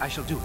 I shall do it.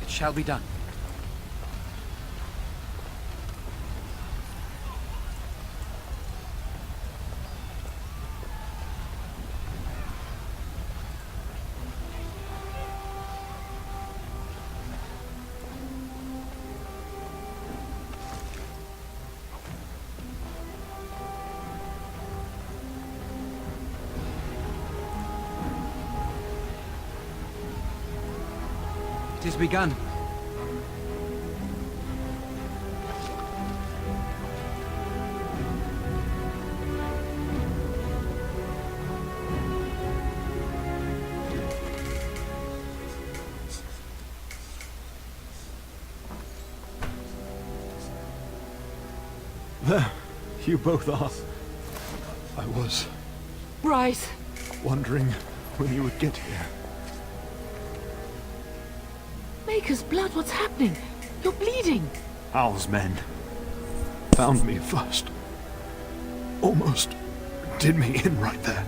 Shall be done. It is begun. There, you both are. I was Bryce! wondering when you would get here. Maker's blood, what's happening? You're bleeding! Hal's men found me first. Almost did me in right there.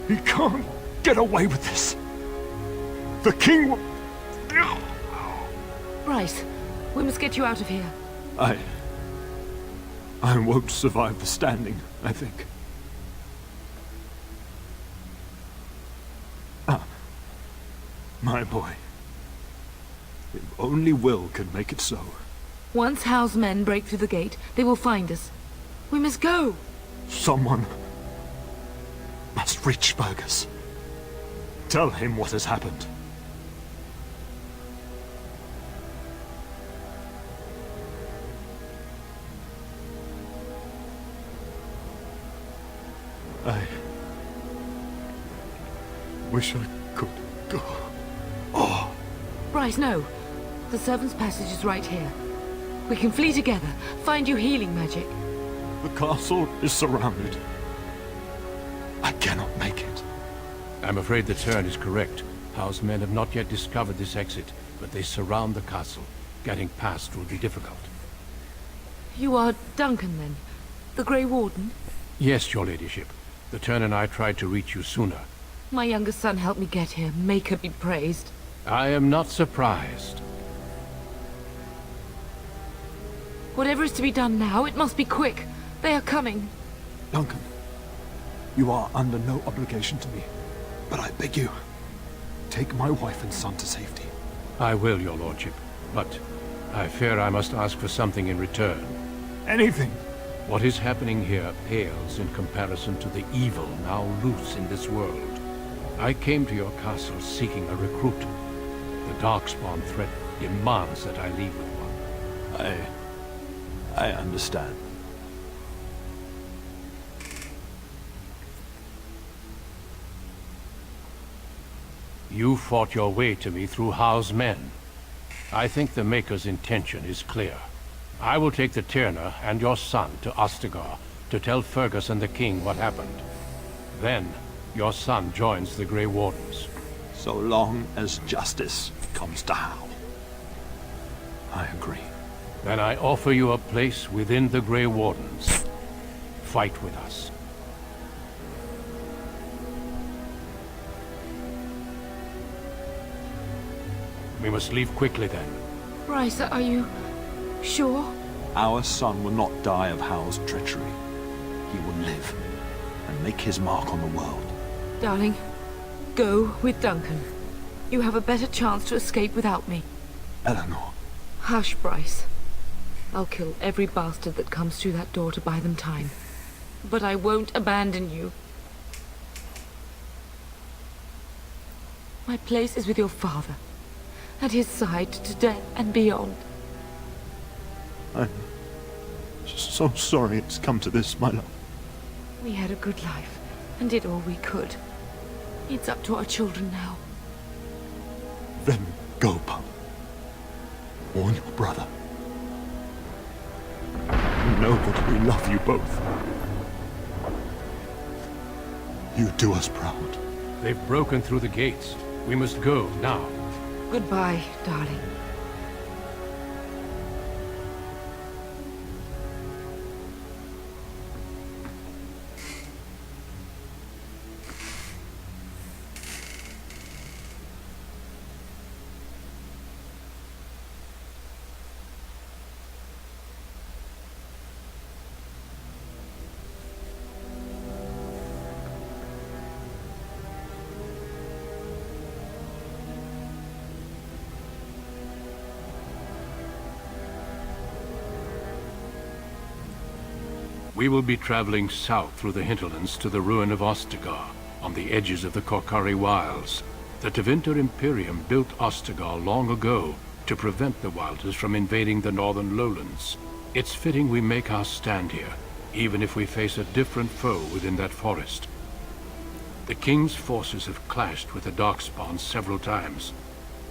He can't get away with this. The king will... Bryce, we must get you out of here. I won't survive the standing, I think. My boy. If only Will could make it so. Once Hal's men break through the gate, they will find us. We must go! Someone must reach Fergus. Tell him what has happened. I wish I could go. Oh. Bryce, no. The servant's passage is right here. We can flee together, find you healing magic. The castle is surrounded. I cannot make it. I'm afraid the turn is correct. House men have not yet discovered this exit, but they surround the castle. Getting past will be difficult. You are Duncan, then? The Grey Warden? Yes, your ladyship. The turn and I tried to reach you sooner. My younger son helped me get here. Maker be praised. I am not surprised. Whatever is to be done now, it must be quick. They are coming. Duncan, you are under no obligation to me, but I beg you, take my wife and son to safety. I will, your lordship, but I fear I must ask for something in return. Anything. What is happening here pales in comparison to the evil now loose in this world. I came to your castle seeking a recruit. The Darkspawn threat demands that I leave with one. I understand. You fought your way to me through Howe's men. I think the Maker's intention is clear. I will take the Tyrna and your son to Ostagar to tell Fergus and the king what happened. Then, your son joins the Grey Wardens. So long as justice comes to Howe. I agree. Then I offer you a place within the Grey Wardens. Fight with us. We must leave quickly then. Bryce, are you sure? Our son will not die of Howe's treachery. He will live and make his mark on the world. Darling, go with Duncan. You have a better chance to escape without me. Eleanor. Hush, Bryce. I'll kill every bastard that comes through that door to buy them time. But I won't abandon you. My place is with your father. At his side to death and beyond. I'm so sorry it's come to this, my love. We had a good life and did all we could. It's up to our children now. Then go, pup. Warn your brother. Know that we love you both. You do us proud. They've broken through the gates. We must go now. Goodbye, darling. We will be traveling south through the hinterlands to the ruin of Ostagar, on the edges of the Korkari Wilds. The Tevinter Imperium built Ostagar long ago to prevent the Wilders from invading the northern lowlands. It's fitting we make our stand here, even if we face a different foe within that forest. The King's forces have clashed with the Darkspawn several times,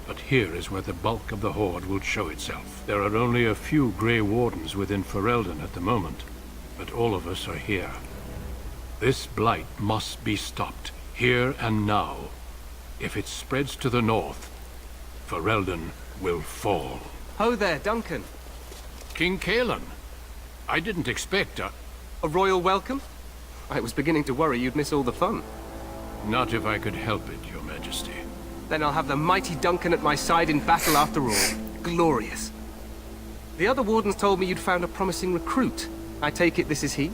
but here is where the bulk of the Horde will show itself. There are only a few Grey Wardens within Ferelden at the moment, but all of us are here. This blight must be stopped, here and now. If it spreads to the north, Ferelden will fall. Ho there, Duncan. King Kaelan, I didn't expect A royal welcome? I was beginning to worry you'd miss all the fun. Not if I could help it, Your Majesty. Then I'll have the mighty Duncan at my side in battle after all. Glorious. The other wardens told me you'd found a promising recruit. I take it this is he?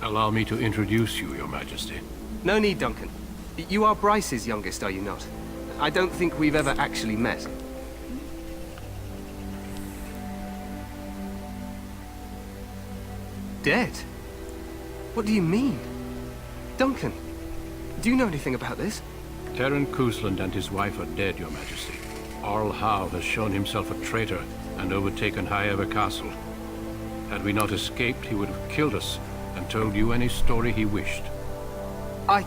Allow me to introduce you, Your Majesty. No need, Duncan. You are Bryce's youngest, are you not? I don't think we've ever actually met. Dead? What do you mean? Duncan, do you know anything about this? Terran Cousland and his wife are dead, Your Majesty. Arl Howe has shown himself a traitor and overtaken Highever Castle. Had we not escaped, he would have killed us and told you any story he wished. I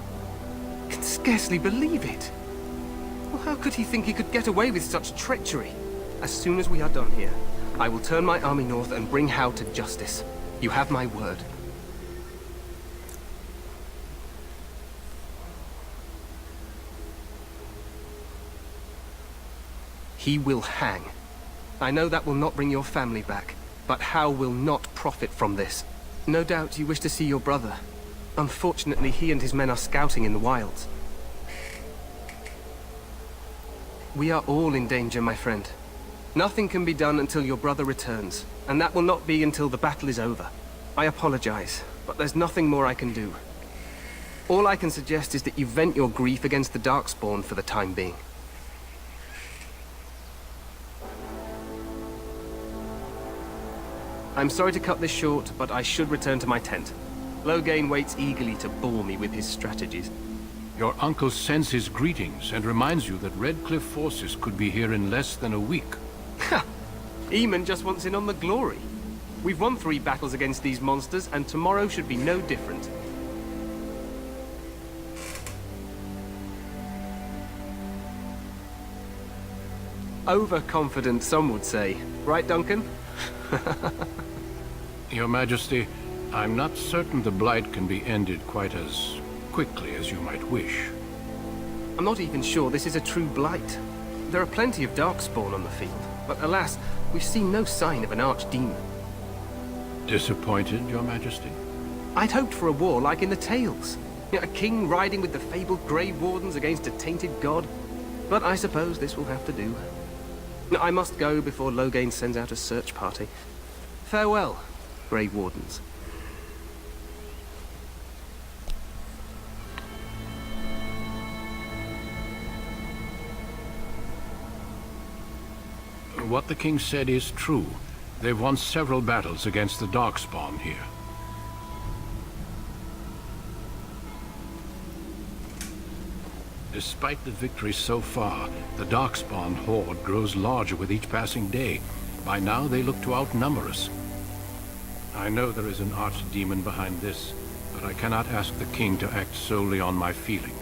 can scarcely believe it. Well, how could he think he could get away with such treachery? As soon as we are done here, I will turn my army north and bring Howe to justice. You have my word. He will hang. I know that will not bring your family back, but Howe will not profit from this. No doubt you wish to see your brother. Unfortunately, he and his men are scouting in the wilds. We are all in danger, my friend. Nothing can be done until your brother returns, and that will not be until the battle is over. I apologize, but there's nothing more I can do. All I can suggest is that you vent your grief against the Darkspawn for the time being. I'm sorry to cut this short, but I should return to my tent. Loghain waits eagerly to bore me with his strategies. Your uncle sends his greetings and reminds you that Redcliffe forces could be here in less than a week. Ha! Eamon just wants in on the glory. We've won 3 battles against these monsters, and tomorrow should be no different. Overconfident, some would say. Right, Duncan? Your Majesty, I'm not certain the Blight can be ended quite as quickly as you might wish. I'm not even sure this is a true blight. There are plenty of Darkspawn on the field, but alas, we've seen no sign of an archdemon. Disappointed, Your Majesty? I'd hoped for a war like in the tales. You know, a king riding with the fabled Grey Wardens against a tainted god. But I suppose this will have to do. I must go before Loghain sends out a search party. Farewell, Grey Wardens. What the king said is true. They've won several battles against the Darkspawn here. Despite the victories so far, the Darkspawn horde grows larger with each passing day. By now, they look to outnumber us. I know there is an archdemon behind this, but I cannot ask the king to act solely on my feeling.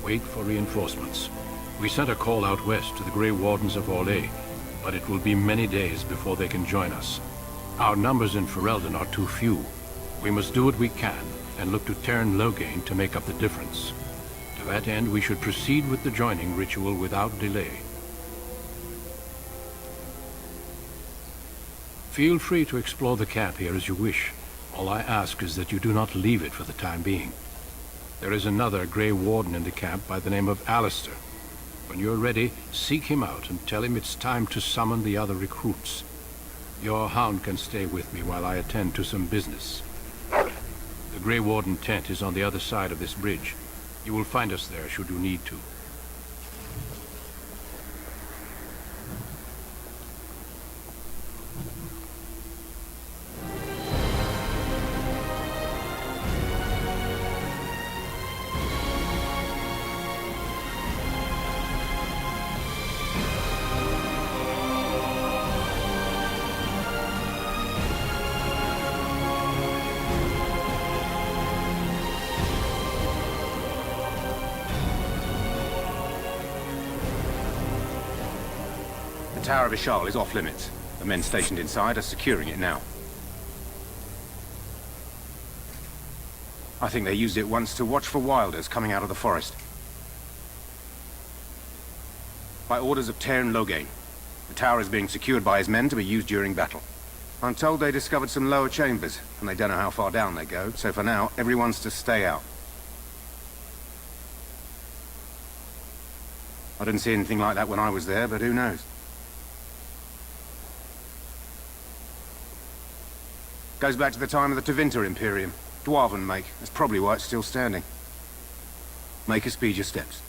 Wait for reinforcements. We sent a call out west to the Grey Wardens of Orlais, but it will be many days before they can join us. Our numbers in Ferelden are too few. We must do what we can, and look to Teyrn Loghain to make up the difference. To that end, we should proceed with the joining ritual without delay. Feel free to explore the camp here as you wish. All I ask is that you do not leave it for the time being. There is another Grey Warden in the camp by the name of Alistair. When you're ready, seek him out and tell him it's time to summon the other recruits. Your hound can stay with me while I attend to some business. The Grey Warden tent is on the other side of this bridge. You will find us there should you need to. The Tower of Ishal is off limits. The men stationed inside are securing it now. I think they used it once to watch for wilders coming out of the forest. By orders of Teyrn Loghain, the tower is being secured by his men to be used during battle. I'm told they discovered some lower chambers, and they don't know how far down they go, so for now, everyone's to stay out. I didn't see anything like that when I was there, but who knows? Goes back to the time of the Tevinter Imperium. Dwarven make. That's probably why it's still standing. Make a speed your steps.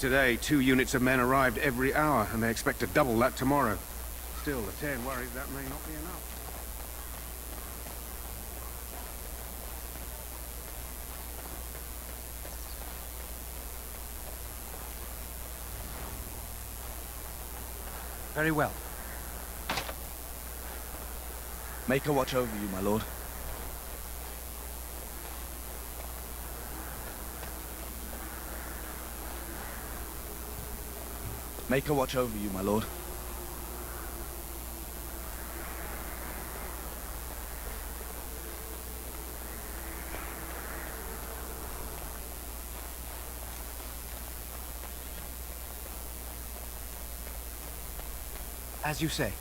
Today, 2 units of men arrived every hour, and they expect to double that tomorrow. Still, the Teyrn worries that may not be enough. Very well. Make a watch over you, my lord. Make a watch over you, my lord. As you say.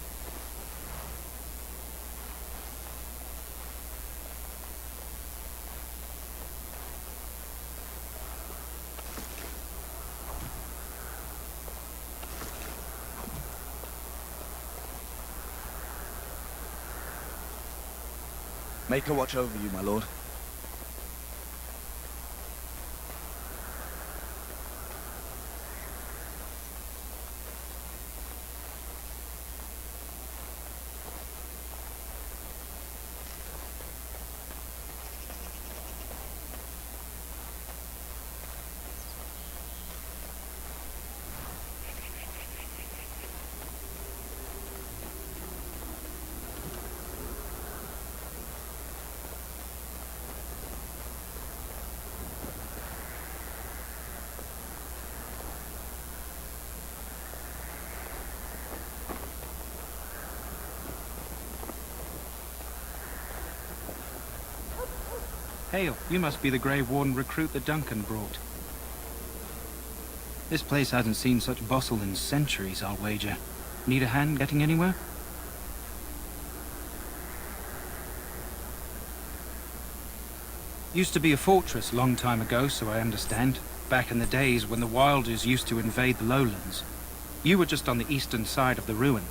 Make her watch over you, my lord. Hail, you must be the Grey Warden recruit that Duncan brought. This place hasn't seen such bustle in centuries, I'll wager. Need a hand getting anywhere? Used to be a fortress a long time ago, so I understand. Back in the days when the Wilders used to invade the lowlands. You were just on the eastern side of the ruin.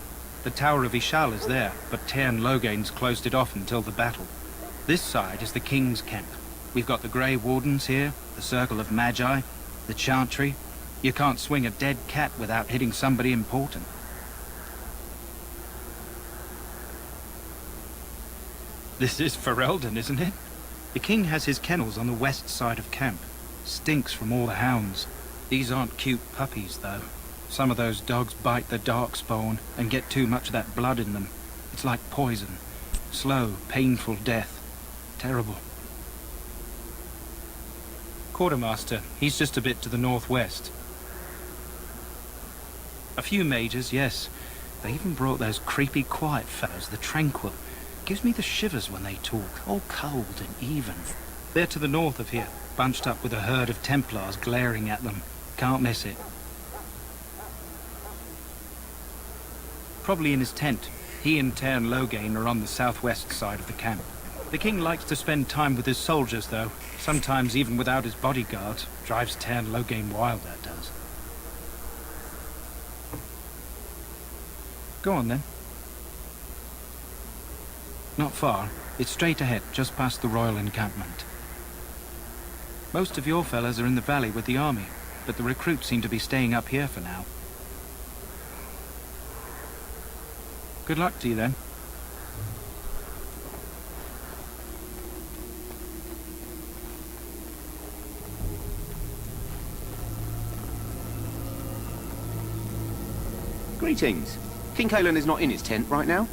The Tower of Ishal is there, but Tairn Logain's closed it off until the battle. This side is the King's camp. We've got the Grey Wardens here, the Circle of Magi, the Chantry. You can't swing a dead cat without hitting somebody important. This is Ferelden, isn't it? The King has his kennels on the west side of camp. Stinks from all the hounds. These aren't cute puppies, though. Some of those dogs bite the darkspawn and get too much of that blood in them. It's like poison. Slow, painful death. Terrible. Quartermaster, he's just a bit to the northwest. A few majors, yes. They even brought those creepy quiet fellows, the Tranquil. Gives me the shivers when they talk, all cold and even. They're to the north of here, bunched up with a herd of Templars glaring at them. Can't miss it. Probably in his tent. He and Tairn Logain are on the southwest side of the camp. The King likes to spend time with his soldiers, though. Sometimes even without his bodyguards. Drives Tairn Logain wild, that does. Go on, then. Not far. It's straight ahead, just past the royal encampment. Most of your fellas are in the valley with the army, but the recruits seem to be staying up here for now. Good luck to you, then. Greetings. King Kalen is not in his tent right now?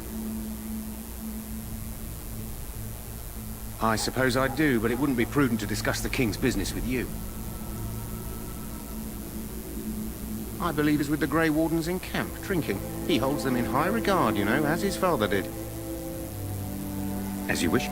I suppose I do, but it wouldn't be prudent to discuss the King's business with you. I believe he's with the Grey Wardens in camp, drinking. He holds them in high regard, you know, as his father did. As you wish.